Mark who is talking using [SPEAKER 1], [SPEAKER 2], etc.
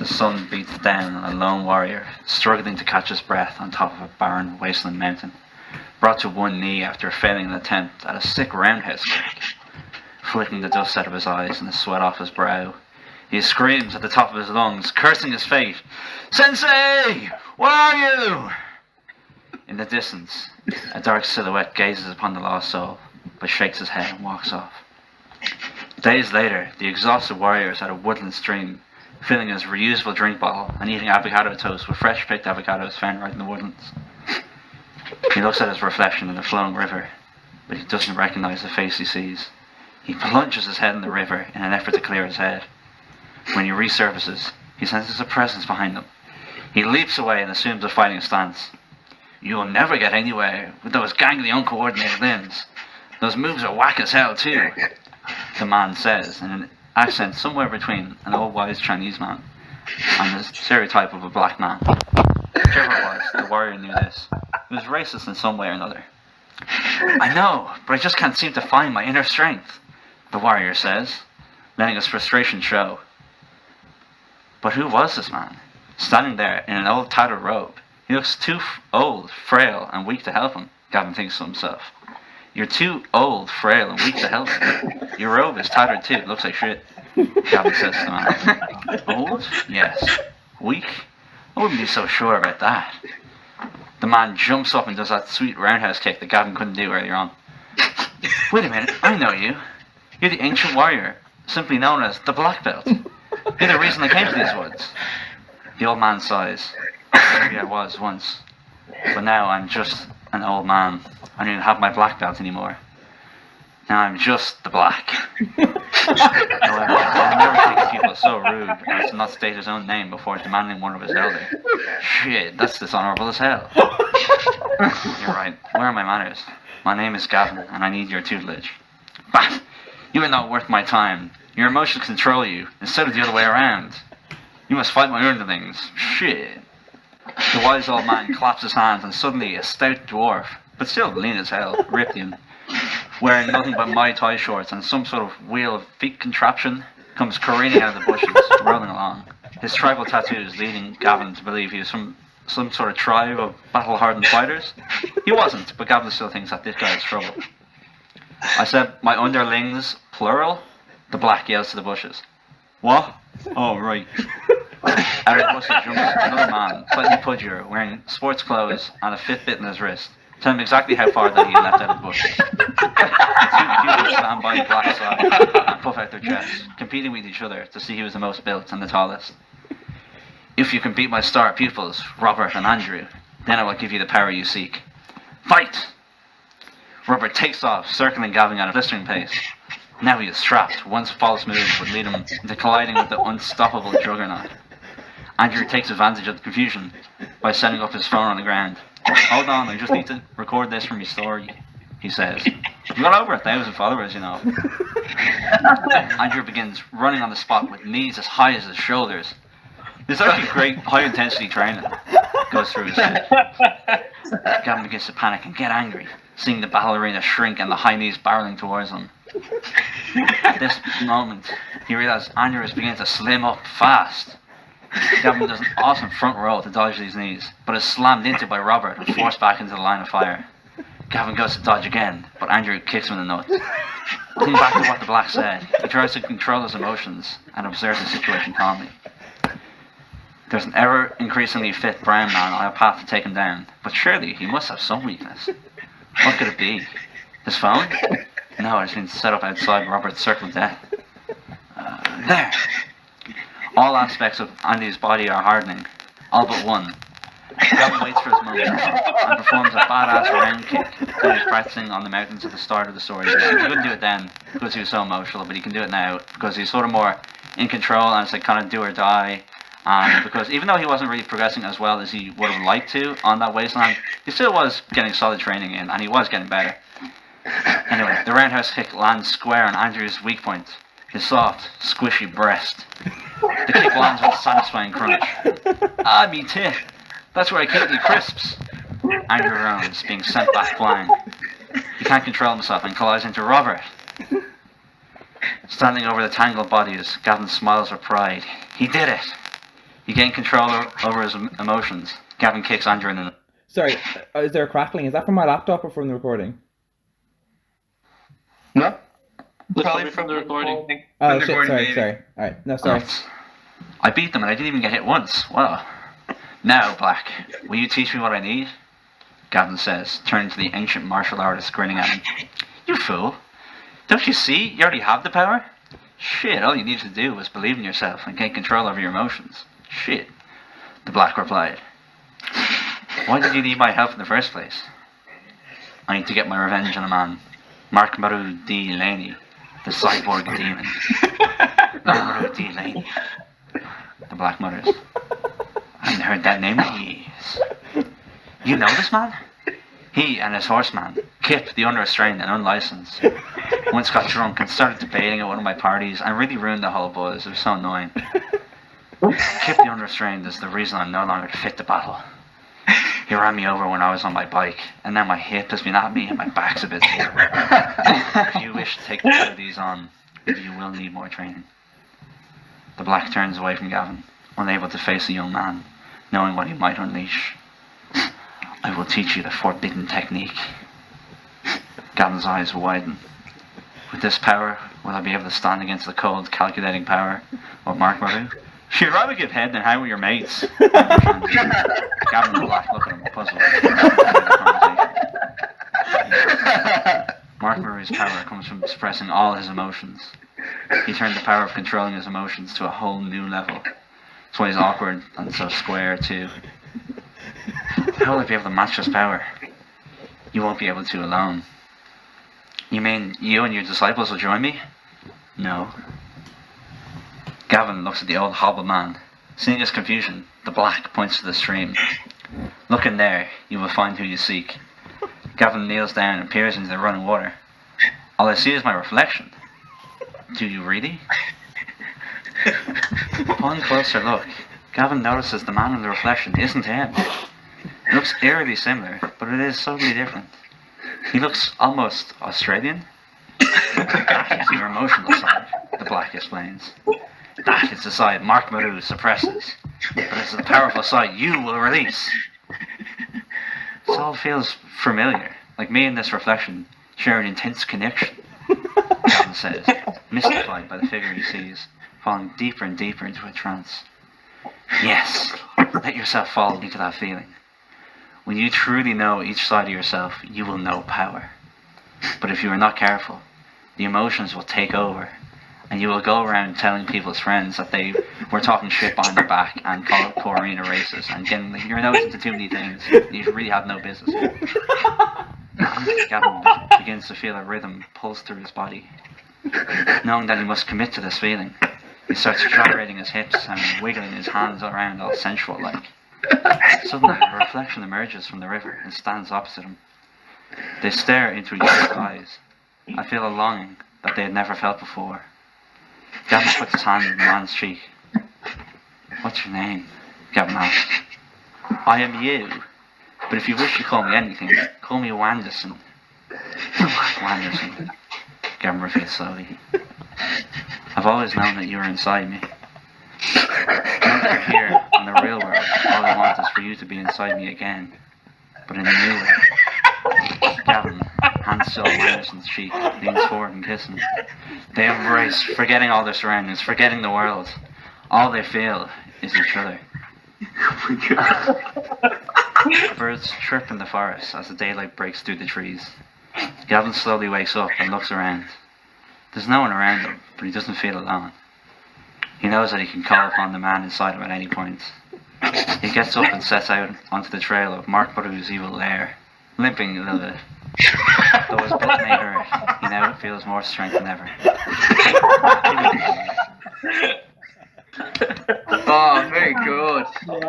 [SPEAKER 1] The sun beats down on a lone warrior, struggling to catch his breath on top of a barren wasteland mountain, brought to one knee after failing an attempt at a sick roundhouse kick. Flicking the dust out of his eyes and the sweat off his brow, he screams at the top of his lungs, cursing his fate. "Sensei! Where are you?" In the distance, a dark silhouette gazes upon the lost soul, but shakes his head and walks off. Days later, the exhausted warrior is at a woodland stream, filling his reusable drink bottle and eating avocado toast with fresh picked avocados found right in the woodlands. He looks at his reflection in the flowing river, but he doesn't recognize the face he sees. He plunges his head in the river in an effort to clear his head. When he resurfaces, he senses a presence behind him. He leaps away and assumes a fighting stance. "You'll never get anywhere with those gangly, uncoordinated limbs. Those moves are whack as hell too," the man says, in an accent somewhere between an old wise Chinese man and the stereotype of a black man. Whichever it was, the warrior knew this. He was racist in some way or another. "I know, but I just can't seem to find my inner strength," the warrior says, letting his frustration show. But who was this man, standing there in an old tattered robe? He looks too old, frail, and weak to help him, Gavin thinks to himself. "You're too old, frail, and weak to help him. Your robe is tattered too, it looks like shit," Gavin says to the man. "Old? Yes. Weak? I wouldn't be so sure about that." The man jumps up and does that sweet roundhouse kick that Gavin couldn't do earlier on. "Wait a minute, I know you. You're the ancient warrior, simply known as the Black Belt. You're the reason I came to these woods." The old man sighs. "Maybe I was once, but now I'm just an old man. I don't even have my black belt anymore. Now I'm just the black." However, I've never taken people so rude as to not state his own name before demanding one of his elder. Shit, that's dishonorable as hell. "You're right. Where are my manners? My name is Gavin, and I need your tutelage." "Bah! You are not worth my time. Your emotions control you, instead of the other way around. You must fight my underlings. Shit." The wise old man claps his hands, and suddenly a stout dwarf, but still lean as hell, ripped him, wearing nothing but Mai Tai shorts and some sort of wheel of feet contraption, comes careening out of the bushes, rolling along. His tribal tattoos leading Gavin to believe he was from some sort of tribe of battle-hardened fighters. He wasn't, but Gavin still thinks that this guy is trouble. "I said my underlings, plural?" the black yells to the bushes. "What? Oh, right." Out of the bushes jumps another man, slightly pudgier, wearing sports clothes and a Fitbit in his wrist, telling him exactly how far that he had left out of the bushes. The two pupils stand by the black side and puff out their chests, competing with each other to see who was the most built and the tallest. "If you can beat my star pupils, Robert and Andrew, then I will give you the power you seek. Fight!" Robert takes off, circling Gavin at a blistering pace. Now he is trapped. One false move would lead him into colliding with the unstoppable juggernaut. Andrew takes advantage of the confusion by setting up his phone on the ground. "Hold on, I just need to record this for my story," he says. "You've got over 1,000 followers, you know." Andrew begins running on the spot with knees as high as his shoulders. There's actually great high-intensity training goes through his head. Gavin begins to panic and get angry, seeing the battle arena shrink and the high knees barreling towards him. At this moment, he realizes Andrew is beginning to slim up fast. Gavin does an awesome front roll to dodge these knees, but is slammed into by Robert and forced back into the line of fire. Gavin goes to dodge again, but Andrew kicks him in the nuts. Looking back to what the black said, he tries to control his emotions and observes the situation calmly. There's an ever-increasingly fit brown man on a path to take him down, but surely he must have some weakness. What could it be? His phone? No, it's been set up outside Robert's circle of death. There! All aspects of Andy's body are hardening, all but one. Gavin waits for his moment and performs a badass round kick that he was practicing on the mountains at the start of the story. He couldn't do it then because he was so emotional, but he can do it now because he's sort of more in control and it's like kind of do or die. And because even though he wasn't really progressing as well as he would have liked to on that wasteland, he still was getting solid training in and he was getting better. Anyway, the roundhouse kick lands square on Andrew's weak point, his soft, squishy breast. The kick lands with a satisfying crunch. "Ah, me tit! That's where I keep the crisps!" Andrew groans, being sent back flying. He can't control himself and collides into Robert. Standing over the tangled bodies, Gavin smiles with pride. He did it! You gain control over his emotions. Gavin kicks Andrew in the...
[SPEAKER 2] Sorry, is there a crackling? Is that from my laptop or from the recording?
[SPEAKER 3] No?
[SPEAKER 4] Probably from the recording.
[SPEAKER 2] Oh shit! Sorry. All right, no, sorry.
[SPEAKER 1] I beat them and I didn't even get hit once. Wow. Now, Black, will you teach me what I need? Gavin says, turning to the ancient martial artist, grinning at him. You fool. Don't you see? You already have the power. Shit, all you needed to do was believe in yourself and gain control over your emotions. Shit. The Black replied. Why did you need my help in the first place? I need to get my revenge on a man. Mark Maru D. Laney, the cyborg demon. Maru D. Laney. The Black mutters. I haven't heard that name in years. You know this man? He and his horseman, Kip, the unrestrained and unlicensed, once got drunk and started debating at one of my parties and really ruined the whole buzz. It was so annoying. Kip the unrestrained is the reason I'm no longer fit to battle. He ran me over when I was on my bike, and now my hip has been at me and my back's a bit sore. If you wish to take the two of these on, you will need more training. The Black turns away from Gavin, unable to face the young man, knowing what he might unleash. I will teach you the forbidden technique. Gavin's eyes widen. With this power, will I be able to stand against the cold, calculating power of Mark Maru? You'd rather give head than hang with your mates. Gavin and Black look at him, puzzled. Mark Maru's power comes from expressing all his emotions. He turned the power of controlling his emotions to a whole new level. That's why he's awkward and so square too. How will I be able to match this power? You won't be able to alone. You mean you and your disciples will join me? No. Gavin looks at the old hobble man. Seeing his confusion, the Black points to the stream. Look in there, you will find who you seek. Gavin kneels down and peers into the running water. All I see is my reflection. Do you really? Upon closer look, Gavin notices the man in the reflection isn't him. It looks eerily similar, but it is subtly different. He looks almost Australian. That is your emotional side, the Black explains. That is the side Mark Maru suppresses, but it's the powerful side you will release. This all feels familiar, like me and this reflection share an intense connection, Gavin says, mystified by the figure he sees, falling deeper and deeper into a trance. Yes, let yourself fall into that feeling. When you truly know each side of yourself, you will know power. But if you are not careful, the emotions will take over, and you will go around telling people's friends that they were talking shit behind their back and call Corrine a racist and getting your nose into too many things you really have no business with. Gavin begins to feel a rhythm pulse through his body. Knowing that he must commit to this feeling, he starts gyrating his hips and wiggling his hands around all sensual-like. Suddenly, a reflection emerges from the river and stands opposite him. They stare into each other's eyes. I feel a longing that they had never felt before. Gavin puts his hand on the man's cheek. What's your name? Gavin asks. I am you, but if you wish to call me anything, call me Wanderson. Wanderson, Gavin repeats slowly. I've always known that you were inside me. Now that you're here in the real world, all I want is for you to be inside me again, but in a new way. Gavin, hands still on Anderson's cheek, leans forward and kisses him. They embrace, forgetting all their surroundings, forgetting the world. All they feel is each other. Birds chirp in the forest as the daylight breaks through the trees. Gavin slowly wakes up and looks around. There's no one around him, but he doesn't feel alone. He knows that he can call upon the man inside him at any point. He gets up and sets out onto the trail of Mark Maru's evil lair, limping a little bit. Though his butt may hurt, he now feels more strength than ever.
[SPEAKER 3] Oh, very good.